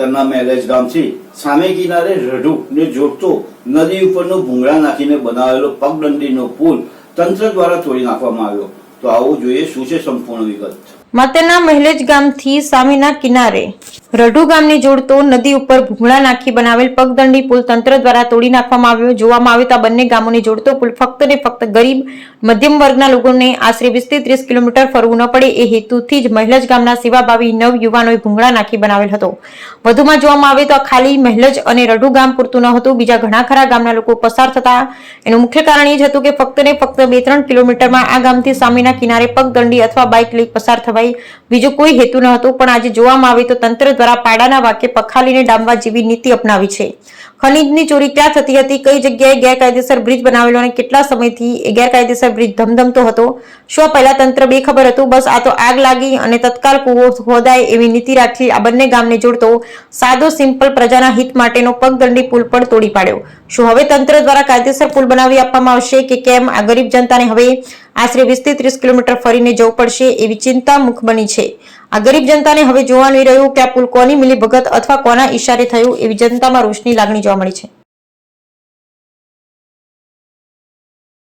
માતરના મેલેજ ગામથી સામે કિનારે રઢુને જોડતો નદી ઉપરનો ભૂંગળા નાખીને બનાવેલો પગદંડીનો પુલ તંત્ર દ્વારા તોડી નાખવામાં આવ્યો। તો આવો જોઈએ શું છે સંપૂર્ણ વિગત। માતરના મહેલેજ ગામથી સામેના કિનારે રઢુ ગામને જોડતો નદી ઉપર ભૂંગળા નાખી બનાવેલ પગદંડી પુલ તંત્ર દ્વારા તોડી નાખવામાં આવ્યો। જોવામાં આવે તો આ બંને ગામોને જોડતો પુલ ફક્ત ને ફક્ત ગરીબ મધ્યમ વર્ગના લોકોને આશરે 20 થી 30 કિલોમીટર ફરવું ન પડે એ હેતુથી જ મહેલજ ગામના સેવાભાવી નવ યુવાનોએ ભૂંગળા નાખી બનાવેલ હતો। વધુમાં જોવામાં આવે તો ખાલી મહેલજ અને રઢુ ગામ પૂરતું ન હતું, બીજા ઘણા ખરા ગામના લોકો પસાર થતા એનું મુખ્ય કારણ એ જ હતું કે ફક્ત ને ફક્ત 2-3 કિલોમીટરમાં આ ગામથી સામેના કિનારે પગદંડી અથવા બાઇક લઈ પસાર થવાય, બીજો કોઈ હેતુ ન હતો। પણ આજે જોવામાં આવે તો તંત્ર દ્વારા પાડાના વાકે પખાલીને ડામવા જેવી નીતિ અપનાવી છે। ખનીજની ચોરી ક્યાં થતી હતી, કઈ જગ્યાએ ગેરકાયદેસર બ્રિજ બનાવેલો અને કેટલા સમયથી એ ગેરકાયદેસર બ્રિજ ધમધમતો હતો, શું પહેલા તંત્ર બેખબર હતું? બસ આ તો આગ લાગી અને તત્કાલ કૂવો ખોદાય એવી નીતિ રાખી આ બંને ગામને જોડતો સાદો સિમ્પલ પ્રજાના હિત માટેનો પગદંડી પુલ પણ તોડી પાડ્યો। શું હવે તંત્ર દ્વારા કાયદેસર પુલ બનાવી આપવામાં આવશે કે કેમ? આ ગરીબ જનતાને હવે આશરે 20 થી 30 કિલોમીટર ફરીને જવું પડશે એવી ચિંતા મુખ બની છે। આ ગરીબ જનતાને હવે જોવા નહીં રહ્યું કે આ પુલ કોની મિલીભગત અથવા કોના ઈશારે થયું એવી જનતામાં રોષની લાગણી જોવા મળી છે।